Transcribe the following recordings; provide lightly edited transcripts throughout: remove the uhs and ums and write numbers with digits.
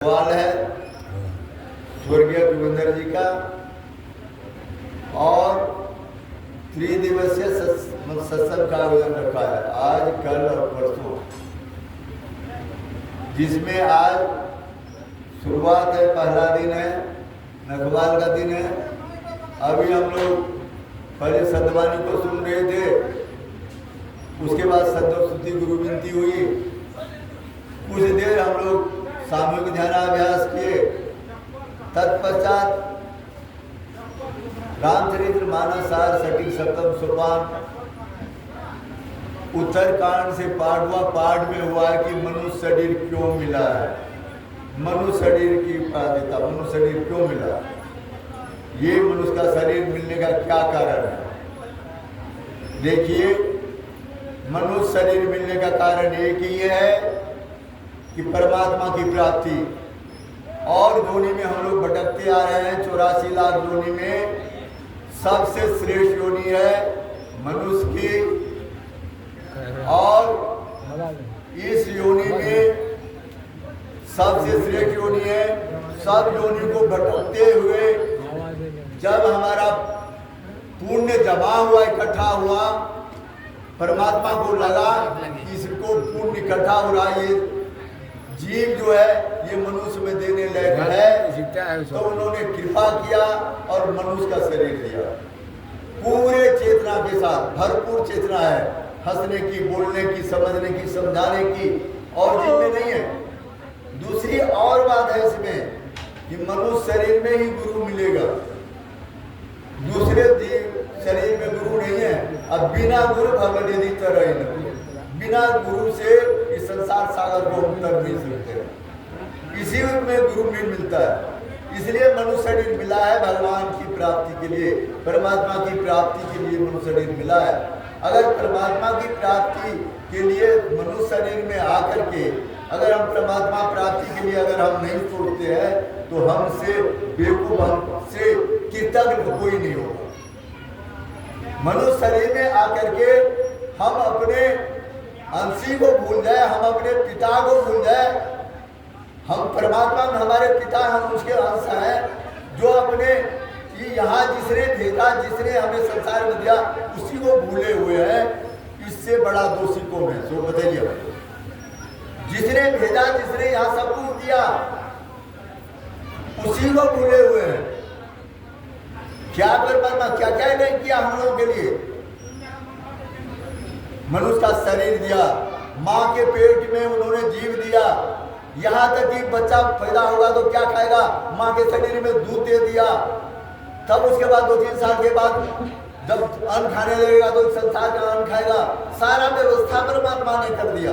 सवाल है स्वर्गीय जोगिंदर जी का और त्रिदिवसीय सत्संग का आयोजन रखा है आज, कल और परसों, जिसमें आज शुरुआत है, पहला दिन है, नखवाल का दिन है। अभी हम लोग पहले सतवानी को सुन रहे थे, उसके बाद सतस्तुति गुरु विनती हुई, कुछ देर हम लोग सामूहिक ध्यानाभ्यास किए। तत्पश्चात रामचरित्र मानस सार सटीक सप्तम सोपान उत्तरकांड से पाठ हुआ। पाठ में हुआ कि मनुष्य शरीर क्यों मिला है, मनुष्य शरीर की प्राप्यता, मनुष्य शरीर क्यों मिला, ये मनुष्य का शरीर मिलने का क्या कारण है। देखिए, मनुष्य शरीर मिलने का कारण एक ही है कि परमात्मा की प्राप्ति। और योनि में हम लोग भटकते आ रहे हैं, 84 लाख योनि में सबसे श्रेष्ठ योनि है मनुष्य की। और इस योनि में सबसे श्रेष्ठ योनि है। सब योनि को भटकते हुए जब हमारा पुण्य जमा हुआ, इकट्ठा हुआ, परमात्मा को लगा कि इसको पुण्य इकट्ठा हो रहा है, ये जीव जो है ये मनुष्य में देने लायक है, तो उन्होंने कृपा किया और मनुष्य का शरीर दिया। पूरे चेतना के साथ, भरपूर चेतना है, हंसने की, बोलने की, समझने की, समझाने की, और जिनमें नहीं है। दूसरी और बात है इसमें कि मनुष्य शरीर में ही गुरु मिलेगा, दूसरे शरीर में गुरु नहीं है। अब बिना गुरु भगवत यदि तरह, बिना गुरु से इस संसार सागर को हम तर नहीं सकते। इसी में गुरु में मिलता है, इसलिए मनुष्य शरीर मिला है भगवान की प्राप्ति के लिए, परमात्मा की प्राप्ति के लिए मनुष्य शरीर मिला है। अगर परमात्मा की प्राप्ति के लिए मनुष्य शरीर में आकर के अगर हम परमात्मा प्राप्ति के लिए अगर हम नहीं सोचते हैं तो हमसे बेवकूफ, हमसे कृतज्ञ कोई नहीं होगा। मनुष्य शरीर में आकर के हम अपने अंशी को भूल जाए, हम अपने पिता को भूल जाए। हम परमात्मा में हमारे पिता, हम उसके अंश हैं, जो अपने यहाँ जिसने भेजा, जिसने हमें संसार में दिया, उसी को भूले हुए हैं। इससे बड़ा दोषी कौन है, सो बताइए भाई। जिसने भेजा, जिसने यहाँ सब कुछ दिया, उसी को भूले हुए हैं। क्या परमात्मा क्या क्या नहीं किया हम लोगों के लिए। मनुष्य का शरीर दिया, माँ के पेट में उन्होंने जीव दिया, यहाँ तक कि बच्चा पैदा होगा तो क्या खाएगा, माँ के शरीर में दूध दे दिया। तब उसके बाद 2-3 साल के बाद जब अन्न खाने लगेगा तो संसार का अन्न खाएगा। सारा व्यवस्था परमात्मा ने कर दिया।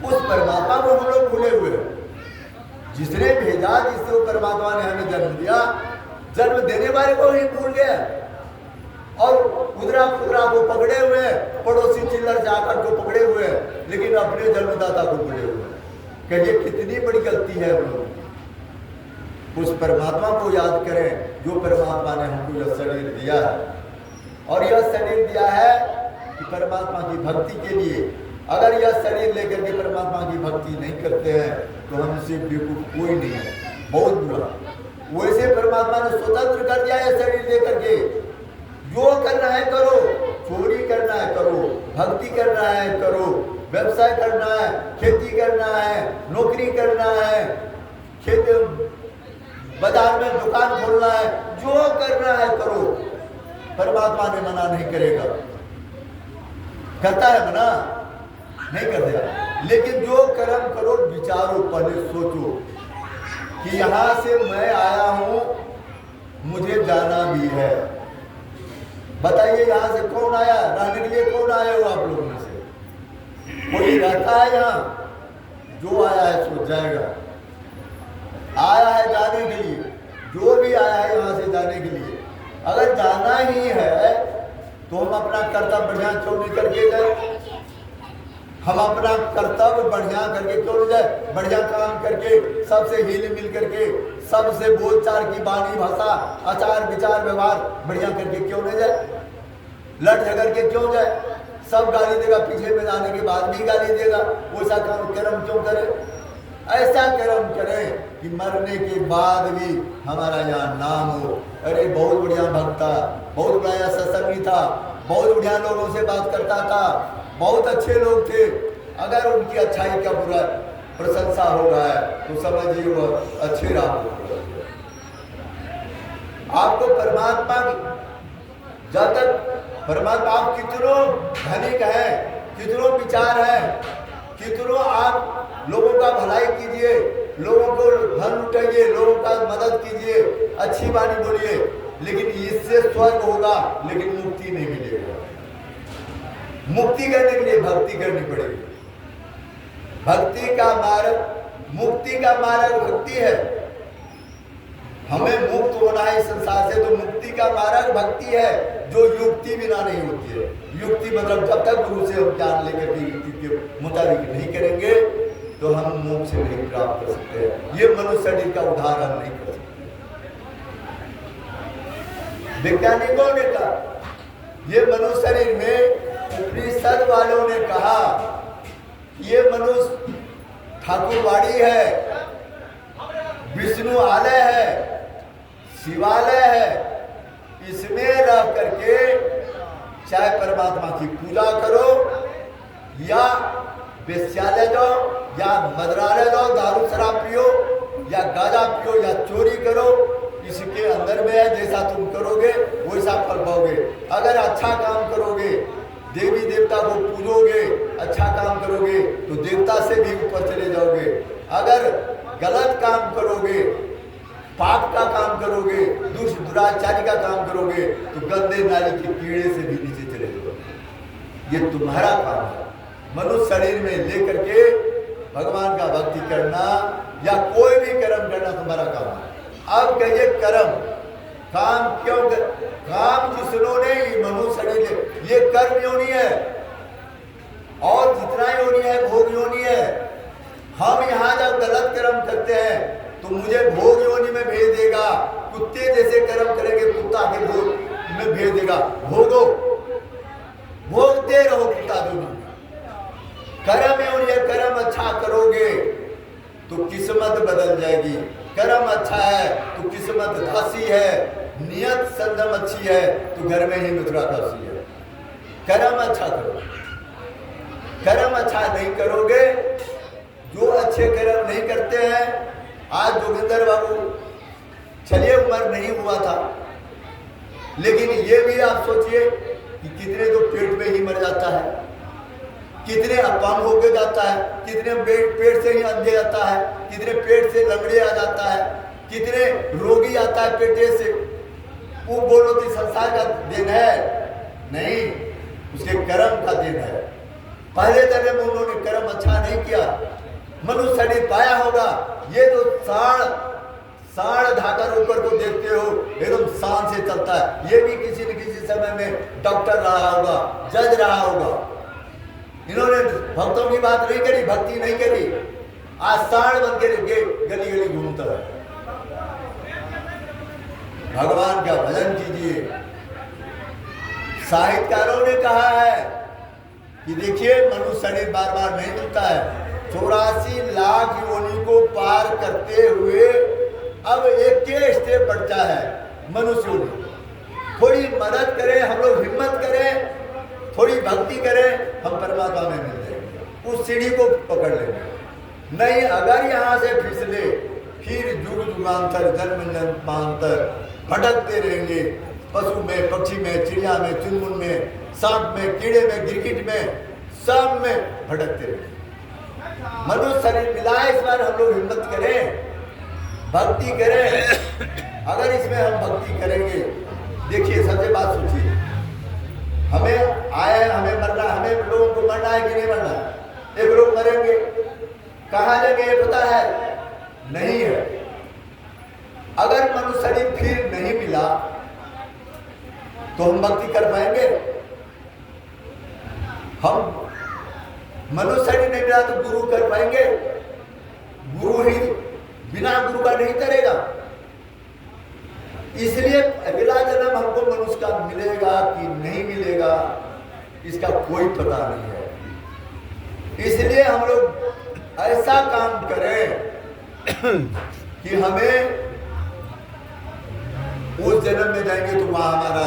उस परमात्मा को हम लोग भूले हुए हैं। जिसने भेजा, जिससे परमात्मा ने हमें जन्म दिया, जन्म देने वाले को ही भूल गया और खुदरा खुदरा को पकड़े हुए हैं, पड़ोसी चिल्लर जाकर को पकड़े हुए हैं, लेकिन अपने जन्मदाता को भूले हुए हैं। कहिए कितनी बड़ी गलती है हम लोग। उस परमात्मा को याद करें जो परमात्मा ने हमको यह शरीर दिया है, और यह शरीर दिया है कि परमात्मा की भक्ति के लिए। अगर यह शरीर लेकर के परमात्मा की भक्ति नहीं करते हैं तो हमसे बेवकूफ कोई नहीं है, बहुत बुरा। वैसे परमात्मा ने स्वतंत्र कर दिया है शरीर लेकर के। जो करना है करो, चोरी करना है करो, भक्ति करना है करो, व्यवसाय करना है, खेती करना है, नौकरी करना है, खेत बाजार में दुकान खोलना है, जो करना है करो। परमात्मा ने मना नहीं करेगा। करता है मना? नहीं करता। लेकिन जो कर्म करो, विचारो, पहले सोचो कि यहाँ से मैं आया हूँ, मुझे जाना भी है। बताइए यहाँ से कौन आया, रहने के लिए कौन आया हो आप लोगों में से? कोई रहता है यहाँ? जो आया है सो जाएगा। आया है जाने के लिए, जो भी आया है यहाँ से जाने के लिए। अगर जाना ही है तो हम अपना कर्तव्य बढ़िया क्यों नहीं करके गए? हम अपना कर्तव्य बढ़िया करके क्यों नहीं जाए? बढ़िया काम करके, सबसे हिल मिल करके, सबसे बोलचाल की बानी भाषा, आचार विचार व्यवहार बढ़िया करके क्यों नहीं जाए? लड़ झगड़ के क्यों जाए? सब गाली देगा, पीछे में जाने के बाद भी गाली देगा। वैसा कर्म क्यों करे? ऐसा कर्म करें कि मरने के बाद भी हमारा यहाँ नाम हो। अरे बहुत बढ़िया भक्त था, बहुत बढ़िया सत्संगी था, बहुत बढ़िया लोगों से बात करता था, बहुत अच्छे लोग थे। अगर उनकी अच्छाई का बुरा प्रशंसा हो रहा है तो समझिए वो अच्छे राह हो। आपको परमात्मा जब तक परमात्मा, आप कितनों धनिक हैं, कितनों विचार हैं, कितनों आप लोगों का भलाई कीजिए, लोगों को धन लुटाइए, लोगों का मदद कीजिए, अच्छी वाणी बोलिए, लेकिन इससे स्वर्ग होगा लेकिन मुक्ति नहीं मिलेगा। मुक्ति करने के लिए भक्ति करनी पड़ेगी। भक्ति का मार्ग, मुक्ति का मार्ग भक्ति है। हमें मुक्त होना है इस संसार से, तो मुक्ति का मार्ग भक्ति है, जो युक्ति बिना नहीं होती है। युक्ति मतलब जब तक गुरु से हम ज्ञान लेकर के युक्ति के मुताबिक नहीं करेंगे तो हम मोक्ष नहीं प्राप्त कर सकते हैं। ये मनुष्य शरीर का उदाहरण नहीं कर सकते। वैज्ञानिकों ने कहा, ये मनुष्य शरीर में उपनिषद वालों ने कहा ये मनुष्य ठाकुरवाड़ी है, विष्णु आलय है, शिवालय है, इसमें रह करके चाहे परमात्मा की पूजा करो या वेश्यालय जाओ या मदरालय जाओ, दारू शराब पियो या गांजा पियो या चोरी करो, इसके अंदर में है। जैसा तुम करोगे वैसा फल पाओगे। अगर अच्छा काम करोगे, देवी देवता को पूजोगे, अच्छा काम करोगे तो देवता से भी ऊपर चले जाओगे। अगर गलत काम करोगे, पाप का काम करोगे, दुराचारी का काम करोगे तो गंदे नाली के कीड़े से भी नीचे चले जाओगे। ये तुम्हारा काम है। मनुष्य शरीर में लेकर के भगवान का भक्ति करना या कोई भी कर्म करना तुम्हारा काम है। अब कहिए कर्म, काम क्यों काम जिसने मनुष्य शरीर ये कर्म योनि है और जितना योनि है भोग योनि है। हम यहाँ जब गलत कर्म करते हैं तो मुझे भोग योनि में भेज देगा। कुत्ते जैसे कर्म करेंगे कुत्ता के भोग में भेज देगा। भोगो, भोगते रहो कुत्ता योनि। कर्म योनि है, कर्म अच्छा करोगे तो किस्मत बदल जाएगी। कर्म अच्छा है तो किस्मत दासी है, नियत संयम अच्छी है तो घर में ही मथुरा दासी है। कर्म अच्छा करो। कर्म अच्छा नहीं करोगे, जो अच्छे कर्म नहीं करते हैं। आज जोगिंदर बाबू चलिए उम्र नहीं हुआ था, लेकिन ये भी आप सोचिए कि कितने तो पेट में ही मर जाता है, कितने अपंग होके जाता है, कितने पेट से ही अंधे आता है, कितने पेट से लंगड़े आ जाता है, कितने रोगी आता है पेटे से। वो बोलो कि संसार का दिन है, नहीं, उसके कर्म का दिन है। पहले तरह में उन्होंने कर्म अच्छा नहीं किया, मनुष्य शरीर पाया होगा। ये तो साढ़ ढाकर ऊपर को देखते हो एकदम शान से चलता है, ये भी किसी न किसी समय में डॉक्टर रहा होगा, जज रहा होगा। इन्होंने भक्तों की बात नहीं करी, भक्ति नहीं करी, आज साढ़ बन के गली गली घूमता है। भगवान का भजन कीजिए। साहित्यकारों ने कहा है कि देखिए मनुष्य शरीर बार बार नहीं मिलता है। 84 लाख योनि को पार करते हुए अब एक के स्टेप बढ़ता है मनुष्य योनि। थोड़ी मदद करें, हम लोग हिम्मत करें, थोड़ी भक्ति करें, हम परमात्मा में मिल जाएंगे, उस सीढ़ी को पकड़ लेंगे। नहीं, अगर यहाँ से फिसले फिर युग युगांतर जन्म जन्मांतर भटकते रहेंगे। पशु में, पक्षी में, चिड़िया में, चुनमुन में, सांप में, कीड़े में, गिरगिट में, सब में भटकते रहेंगे। मनुष्य शरीर मिला है, इस बार हम लोग हिम्मत करें, भक्ति करें। अगर इसमें हम भक्ति करेंगे, देखिए सबसे बात सोचिए, हमें आया, हमें मरना, हमें लोगों को मरना है कि नहीं मरना है? एक लोग मरेंगे, कहाँ जाएंगे ये पता है? नहीं है। अगर मनुष्य शरीर फिर नहीं मिला तो हम भक्ति कर पाएंगे? हम मनुष्य शरीर नहीं मिला तो गुरु कर पाएंगे? गुरु ही बिना गुरु का नहीं करेगा। इसलिए अगला जन्म हमको मनुष्य का मिलेगा कि नहीं मिलेगा इसका कोई पता नहीं है। इसलिए हम लोग ऐसा काम करें कि हमें उस जन्म में जाएंगे तो वहां हमारा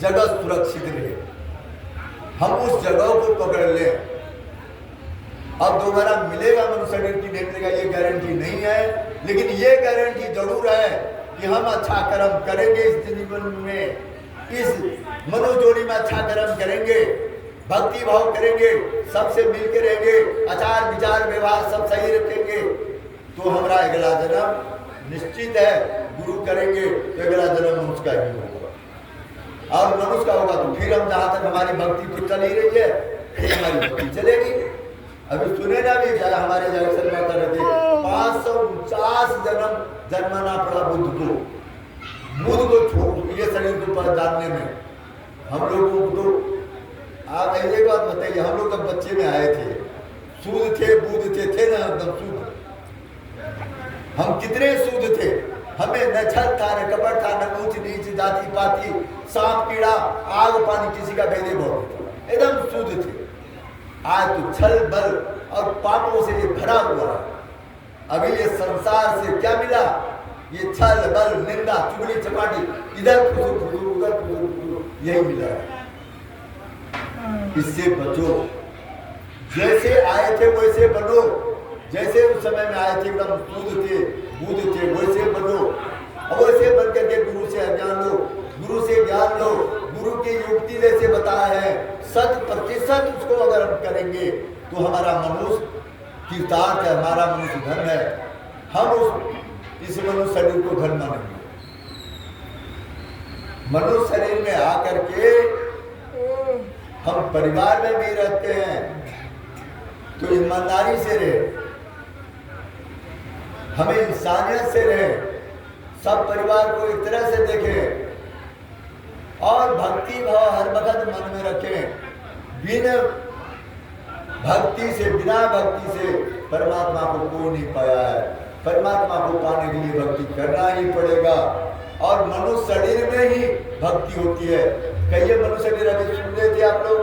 जगह सुरक्षित रहे, हम उस जगह को पकड़ लें। अब दोबारा मिलेगा मनुष्य शरीर की नहीं मिलेगा ये गारंटी नहीं है, लेकिन ये गारंटी जरूर है कि हम अच्छा कर्म करेंगे इस जीवन में, इस मनोजोड़ी में अच्छा कर्म करेंगे, भक्ति भाव करेंगे, सबसे मिलकर रहेंगे, आचार विचार व्यवहार सब सही रखेंगे, तो हमारा अगला जन्म निश्चित है। गुरु करेंगे तो अगला जन्म मनुष्य का ही होगा, और मनुष्य का होगा तो फिर हम जहां तक हमारी भक्ति तो चल ही रही है, फिर हमारी भक्ति चलेगी। अभी सुने ना भी हमारे जगह कर रहे थे 549 जन्म जन्माना पड़ा बुद्ध को छोड़ ये शरीर को जानने में। हम लोगों को तो आप ऐसे बात बताइए, हम लोग जब बच्चे में आए थे सूद थे बुद्ध थे ना एकदम सूद, हम कितने सूद थे, हमें न छल था न कपट था न ऊंच नीच जाति पाति सांप कीड़ा आग पानी किसी का भेदे बहुत एकदम सूद थे। आज तो छल बल और पापों से ये भरा हुआ है। अभी ये संसार से क्या मिला, ये छल बल निंदा चुगली चपाटी इधर फुसूर उधर फुसूर यही मिला है। इससे बचो, जैसे आए थे वैसे बनो, जैसे उस समय में आए थे एकदम बुद्ध थे वैसे बनो, और वैसे बन करके गुरु से ज्ञान लो, गुरु से ज्ञान लो, गुरु की युक्ति जैसे बताया है 100% उसको अगर हम करेंगे तो हमारा मनुष्य कीर्तार्थ है, हमारा मनुष्य धन है, हम इस मनुष्य शरीर को धन मानेंगे। मनुष्य शरीर में आकर के हम परिवार में भी रहते हैं तो ईमानदारी से रहे, हमें इंसानियत से रहे, सब परिवार को एक तरह से देखें और भक्ति भाव हर वक्त मन में रखें। बिना भक्ति से परमात्मा को कोई नहीं पाया है, परमात्मा को पाने के लिए भक्ति करना ही पड़ेगा, और मनुष्य शरीर में ही भक्ति होती है। कहिए मनुष्य शरीर अभी सुन रहे थे आप लोग,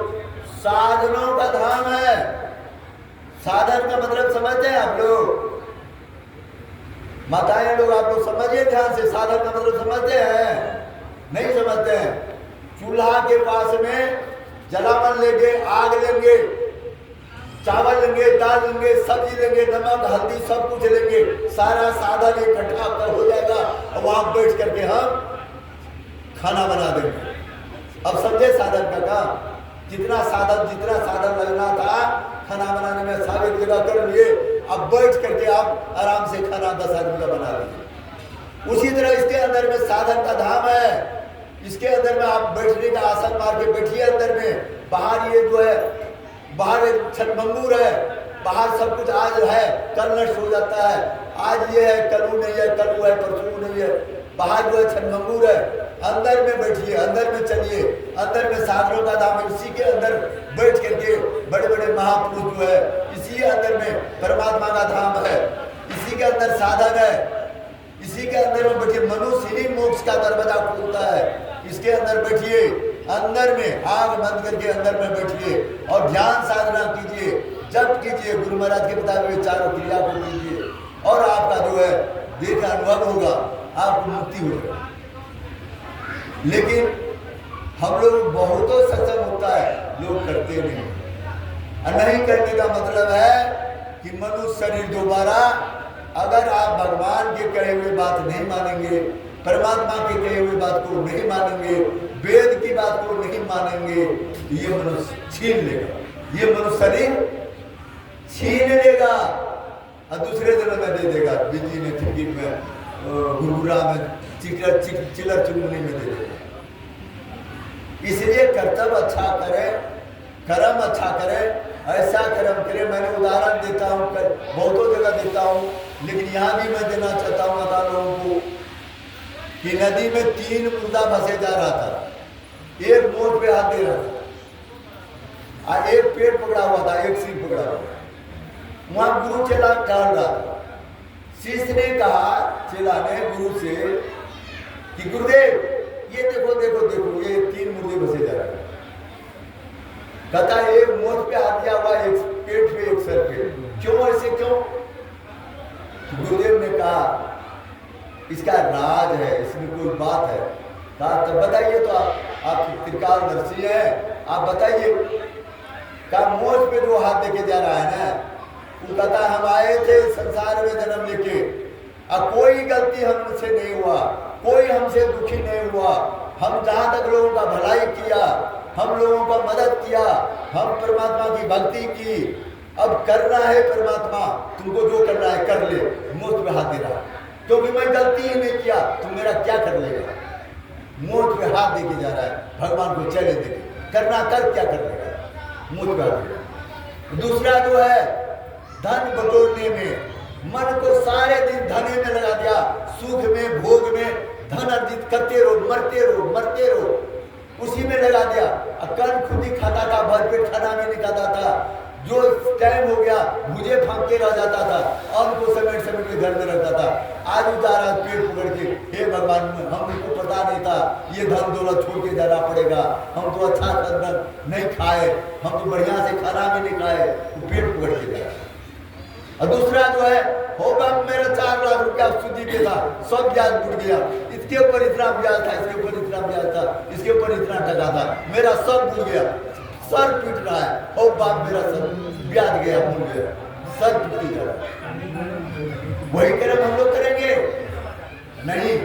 साधनों का धाम है। साधन का मतलब समझते हैं आप लोग, माताएं लोग आप लोग समझिए ध्यान से, साधन का मतलब समझते हैं? नहीं समझते हैं। चूल्हा के पास में जलावन लेंगे, आग लेंगे, चावल लेंगे, दाल लेंगे, सब्जी लेंगे, नमक हल्दी सब कुछ लेंगे, सारा साधन इकट्ठा कर हो जाएगा और वहां बैठ करके हम खाना बना देंगे। अब समझे साधन का काम, जितना साधन लगना था खाना बनाने में साबित जगह कर लिए, अब बैठ करके आप आराम से खाना 10 आदमी का बना लीजिए। उसी तरह इसके अंदर में साधन का धाम है, इसके अंदर में आप बैठने का आसन मार के बैठिए अंदर में। बाहर ये जो है, बाहर एक छठमंगूर है, बाहर सब कुछ आज है कल नष्ट हो जाता है, आज ये है कल नहीं है, कल वो है परसों नहीं है, बाहर जो है छठमंगूर है, अंदर में बैठिए, अंदर में चलिए, अंदर में साधनों का धाम है, इसी के अंदर बैठ करके बड़े बड़े महापुरुष जो है, इसी अंदर में परमात्मा का धाम है, इसी के अंदर साधन है, इसी के अंदर में बैठिए। मनुष्य ही मोक्ष का दरवाजा खोलता है, इसके अंदर बैठिए, अंदर में आग बंद करके अंदर में बैठिए और ध्यान साधना कीजिए, जप कीजिए, गुरु महाराज के बताए हुए चारों क्रिया को कीजिए, और आपका जो है देह का अनुभव होगा, आपको मुक्ति होगा। लेकिन हम लोग बहुतों सत्संग होता है, लोग करते नहीं। नहीं करने का मतलब है कि मनुष्य शरीर दोबारा, अगर आप भगवान के कहे हुए बात नहीं मानेंगे, परमात्मा के कहे हुए बात को नहीं मानेंगे, वेद की बात को नहीं मानेंगे, तो ये मनुष्य छीन लेगा, ये मनुष्य शरीर छीन लेगा और दूसरे जन्म में दे देगा, बिजली में, ठगी में, गुरगुरा में, चिलर चुनमुनी में दे देगा। इसलिए कर्तव्य अच्छा करें, कर्म अच्छा करें, ऐसा कर्म करें। मैंने उदाहरण देता हूँ, बहुतों जगह देता हूँ, लेकिन यहाँ भी मैं देना चाहता हूँ बता लोगों को कि नदी में 3 मुर्दा फंसे जा रहा था, एक मोट पे हाथ दे रहा था, और एक पेड़ पकड़ा हुआ था, एक सिर पकड़ा हुआ था। वहां गुरु चेला टहल रहा था। शिष्य ने कहा, चेला ने गुरु से कि गुरुदेव ये देखो देखो देखो, ये 3 मुर्दे फंसे जा रहे हैं। कहता एक मोट पे हाथ दिया हुआ, एक पेट पे, एक सर पे, क्यों ऐसे क्यों? गुरुदेव ने कहा इसका राज है, इसमें कोई बात है। कहा तो बताइए, तो आप त्रिकालदर्शी हैं, आप बताइए। का मोज पे जो हाथ देके जा रहा है ना, वो कहता हम आए थे संसार में जन्म लेके, अब कोई गलती हमसे नहीं हुआ, कोई हमसे दुखी नहीं हुआ, हम जहाँ तक लोगों का भलाई किया, हम लोगों का मदद किया, हम परमात्मा की भक्ति की, अब करना है परमात्मा, तुमको जो करना है कर ले, मुझ पे हाथ दे रहा, क्योंकि मैं गलती ही नहीं किया, तुम मेरा क्या कर लेगा? मुझ पे हाथ देके जा रहा है, भगवान को चले देके करना कर, क्या कर लेगा? मुझ पे हाथ दे। दूसरा जो है धन बटोरने में, मन को सारे दिन धने में लगा दिया, सुख में भोग में धन अर्जित करते रहो, मरते रहो, मरते रहो, उसी में लगा दिया। कल खुद ही खाता था, भरपेट खाना भी नहीं खाता था, जो टाइम हो गया मुझे फांक के रह जाता था, और उनको समेट समेट के घर में रखता था। आज वो जा रहा है पेट पकड़ के, हे भगवान हमको पता नहीं था ये धन दौलत छोड़ के जाना पड़ेगा, हम तो अच्छा खाना नहीं खाए, हम तो बढ़िया से खाना भी नहीं खाए, वो पेट पकड़ के जा रहा है। और दूसरा जो है होगा मेरा 4 लाख रुपया सूदी पे था, सब ब्याज उठ गया, इसके ऊपर इतना ब्याज था, इसके ऊपर इतना ब्याज था, इसके ऊपर इतना टका था, मेरा सब भूल गया, सर पीट रहा है, ओ बाप मेरा सर ब्याज गया, भूल गया, सर पीट रहा है। वही कर्म हम लोग करेंगे नहीं?